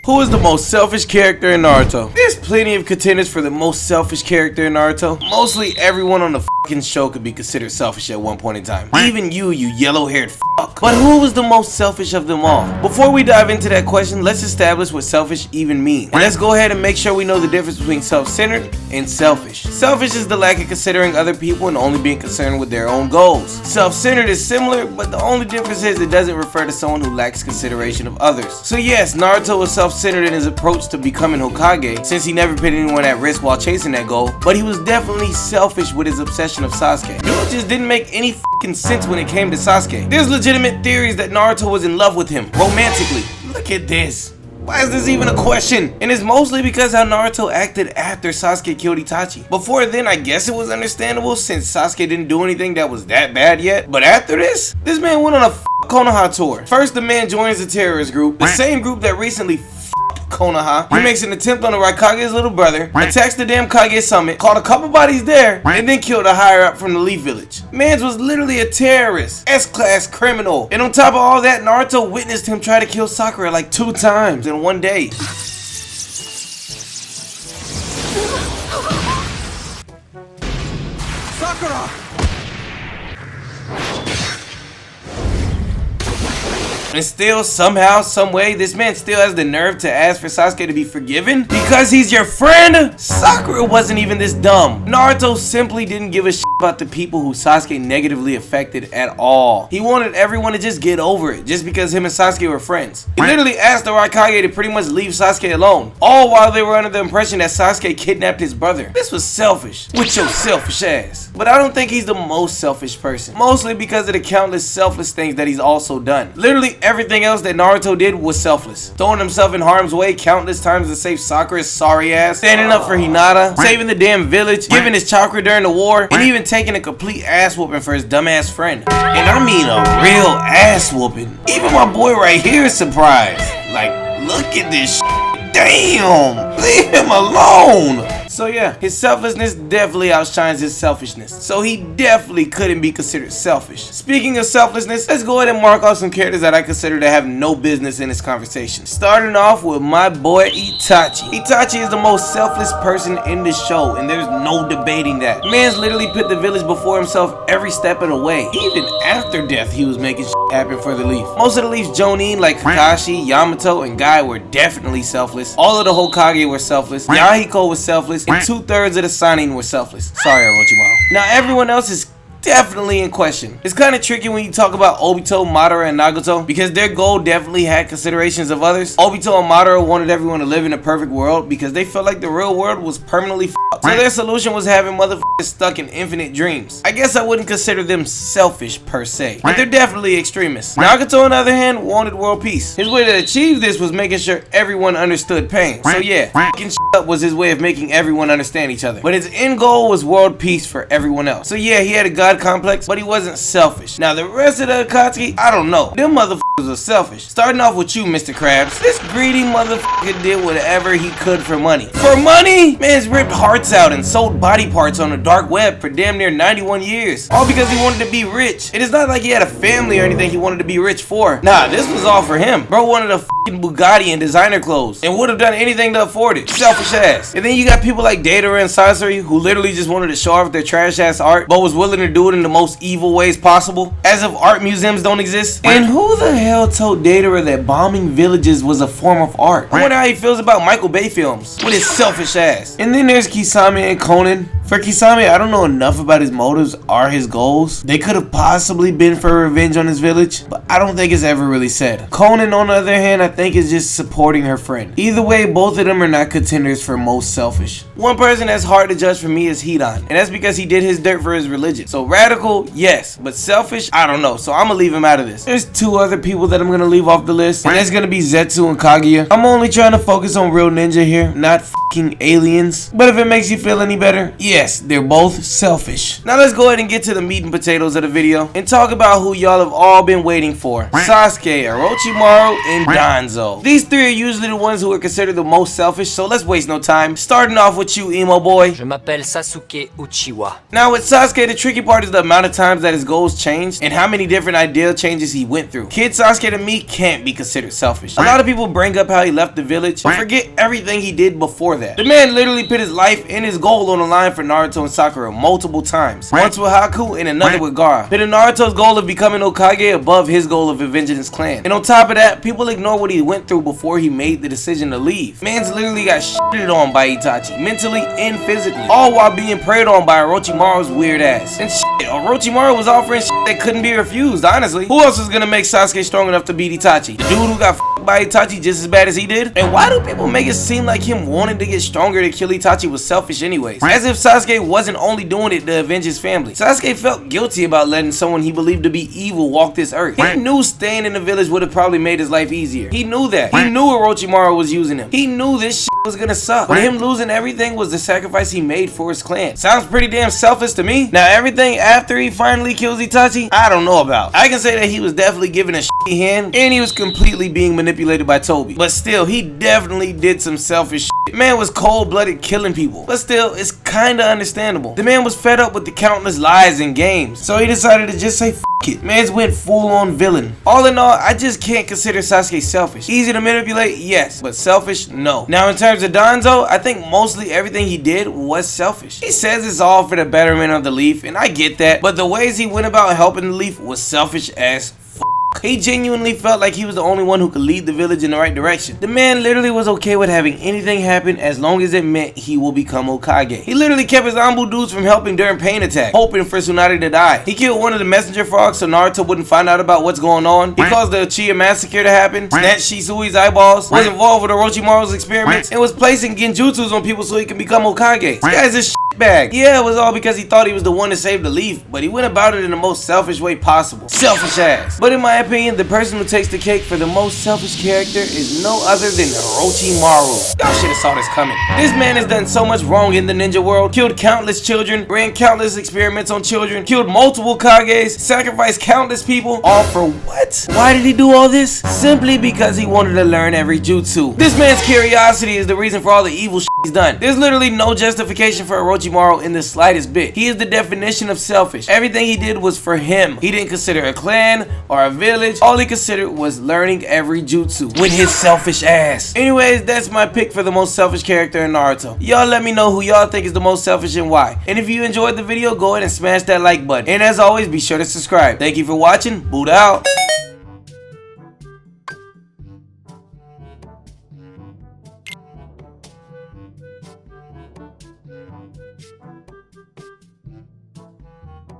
Who is the most selfish character in Naruto? There's plenty of contenders for the most selfish character in Naruto. Mostly everyone on the fucking show could be considered selfish at one point in time. Even you yellow-haired fuck. But who was the most selfish of them all? Before we dive into that question, let's establish what selfish even means. And let's go ahead and make sure we know the difference between self-centered and selfish. Selfish is the lack of considering other people and only being concerned with their own goals. Self-centered is similar, but the only difference is it doesn't refer to someone who lacks consideration of others. So yes, Naruto was self-centered in his approach to becoming Hokage, since he never put anyone at risk while chasing that goal, but he was definitely selfish with his obsession of Sasuke. Dude just didn't make any fucking sense when it came to Sasuke. There's legitimate theories that Naruto was in love with him, romantically. Look at this. Why is this even a question? And it's mostly because how Naruto acted after Sasuke killed Itachi. Before then, I guess it was understandable since Sasuke didn't do anything that was that bad yet. But after this man went on a Konoha tour. First, the man joins the terrorist group, the same group that recently Konoha. He makes an attempt on the Raikage's little brother, attacks the damn Kage summit, caught a couple bodies there, and then killed a higher up from the Leaf Village. Mans was literally a terrorist, S-class criminal. And on top of all that, Naruto witnessed him try to kill Sakura like 2 times in one day. Sakura! And still, somehow, someway, this man still has the nerve to ask for Sasuke to be forgiven? Because he's your friend? Sakura wasn't even this dumb. Naruto simply didn't give a shit about the people who Sasuke negatively affected at all. He wanted everyone to just get over it, just because him and Sasuke were friends. He literally asked the Raikage to pretty much leave Sasuke alone, all while they were under the impression that Sasuke kidnapped his brother. This was selfish, with your selfish ass. But I don't think he's the most selfish person, mostly because of the countless selfless things that he's also done. Literally everything else that Naruto did was selfless. Throwing himself in harm's way countless times to save Sakura's sorry ass, standing up for Hinata, saving the damn village, giving his chakra during the war, and even taking a complete ass whooping for his dumbass friend. And I mean a real ass whooping. Even my boy right here is surprised. Like, look at this shit. Damn! Leave him alone! So yeah, his selflessness definitely outshines his selfishness. So he definitely couldn't be considered selfish. Speaking of selflessness, let's go ahead and mark off some characters that I consider to have no business in this conversation. Starting off with my boy Itachi. Itachi is the most selfless person in the show, and there's no debating that. Man's literally put the village before himself every step of the way. Even after death, he was making shit happen for the Leaf. Most of the Leaf's Jonin, like Kakashi, Yamato, and Guy were definitely selfless. All of the Hokage were selfless. Yahiko was selfless. And 2/3 of the Sannin were selfless. Sorry, Hirochimaru. Now everyone else is definitely in question. It's kind of tricky when you talk about Obito, Madara, and Nagato because their goal definitely had considerations of others. Obito and Madara wanted everyone to live in a perfect world because they felt like the real world was permanently f***ed. So their solution was having motherfuckers stuck in infinite dreams. I guess I wouldn't consider them selfish per se, but they're definitely extremists. Nagato on the other hand wanted world peace. His way to achieve this was making sure everyone understood pain. So yeah, fucking shit up was his way of making everyone understand each other. But his end goal was world peace for everyone else. So yeah, he had a god complex, but he wasn't selfish. Now the rest of the Akatsuki, I don't know. Them motherfuckers are selfish. Starting off with you, Mr. Krabs. This greedy motherfucker did whatever he could for money. For money? Man's ripped hearts out and sold body parts on the dark web for damn near 91 years. All because he wanted to be rich. It is not like he had a family or anything he wanted to be rich for. Nah, this was all for him. Bro wanted a fucking Bugatti and designer clothes and would have done anything to afford it. Selfish ass. And then you got people like Deidara and Sasori who literally just wanted to show off their trash ass art but was willing to do it in the most evil ways possible, as if art museums don't exist. And who the hell told Deidara that bombing villages was a form of art? I wonder how he feels about Michael Bay films with his selfish ass. And then there's Kisame and Conan. For Kisame, I don't know enough about his motives or his goals. They could have possibly been for revenge on his village, but I don't think it's ever really said. Conan, on the other hand, I think is just supporting her friend. Either way, both of them are not contenders for most selfish. One person that's hard to judge for me is Hidan, and that's because he did his dirt for his religion. So radical, yes, but selfish, I don't know. So I'm gonna leave him out of this. There's 2 other people that I'm gonna leave off the list, and that's gonna be Zetsu and Kaguya. I'm only trying to focus on real ninja here, not f***ing aliens. But if it makes you feel any better, yeah. yes, they're both selfish. Now let's go ahead and get to the meat and potatoes of the video and talk about who y'all have all been waiting for. Sasuke, Hirochimaru, and Donzo. These three are usually the ones who are considered the most selfish, so let's waste no time. Starting off with you, emo boy. Je m'appelle Sasuke Uchiwa. Now with Sasuke, the tricky part is the amount of times that his goals changed and how many different ideal changes he went through. Kid Sasuke to me can't be considered selfish. A lot of people bring up how he left the village and forget everything he did before that. The man literally put his life and his goal on the line for Naruto and Sakura multiple times. Once with Haku and another with Gaara. Putting Naruto's goal of becoming Hokage above his goal of avenging his clan. And on top of that, people ignore what he went through before he made the decision to leave. Man's literally got shitted on by Itachi, mentally and physically, all while being preyed on by Orochimaru's weird ass. And shit, Orochimaru was offering shit that couldn't be refused, honestly. Who else is gonna make Sasuke strong enough to beat Itachi? The dude who got f***ed by Itachi just as bad as he did? And why do people make it seem like him wanting to get stronger to kill Itachi was selfish anyways? As if Sasuke wasn't only doing it to avenge his family. Sasuke felt guilty about letting someone he believed to be evil walk this earth. He knew staying in the village would have probably made his life easier. He knew that. He knew Orochimaru was using him. He knew this shit was gonna suck. But him losing everything was the sacrifice he made for his clan. Sounds pretty damn selfish to me. Now everything after he finally kills Itachi, I don't know about. I can say that he was definitely given a shitty hand and he was completely being manipulated by Toby. But still, he definitely did some selfish shit. Man was cold-blooded killing people. But still, it's kinda understandable. The man was fed up with the countless lies and games. So he decided to just say f it. Man's went full-on villain. All in all, I just can't consider Sasuke selfish. Easy to manipulate, yes, but selfish, no. Now in terms of Donzo, I think mostly everything he did was selfish. He says it's all for the betterment of the Leaf, and I get that, but the ways he went about helping the Leaf was selfish as f. He genuinely felt like he was the only one who could lead the village in the right direction. The man literally was okay with having anything happen as long as it meant he will become Hokage. He literally kept his Anbu dudes from helping during Pain Attack, hoping for Tsunade to die. He killed one of the messenger frogs so Naruto wouldn't find out about what's going on. He caused the Uchiha massacre to happen, snatched Shisui's eyeballs, was involved with Orochimaru's experiments, and was placing genjutsus on people so he can become Hokage. This guy's a bag. Yeah, it was all because he thought he was the one to save the Leaf, but he went about it in the most selfish way possible. Selfish ass. But in my opinion, the person who takes the cake for the most selfish character is no other than Hirochimaru. Y'all should have saw this coming. This man has done so much wrong in the ninja world, killed countless children, ran countless experiments on children, killed multiple Kages, sacrificed countless people, all for what? Why did he do all this? Simply because he wanted to learn every jutsu. This man's curiosity is the reason for all the evil shit he's done. There's literally no justification for Orochimaru in the slightest bit. He is the definition of selfish. Everything he did was for him. He didn't consider a clan or a village. All he considered was learning every jutsu with his selfish ass. Anyways, that's my pick for the most selfish character in Naruto. Y'all let me know who y'all think is the most selfish and why. And if you enjoyed the video, go ahead and smash that like button. And as always, be sure to subscribe. Thank you for watching. Buddha out.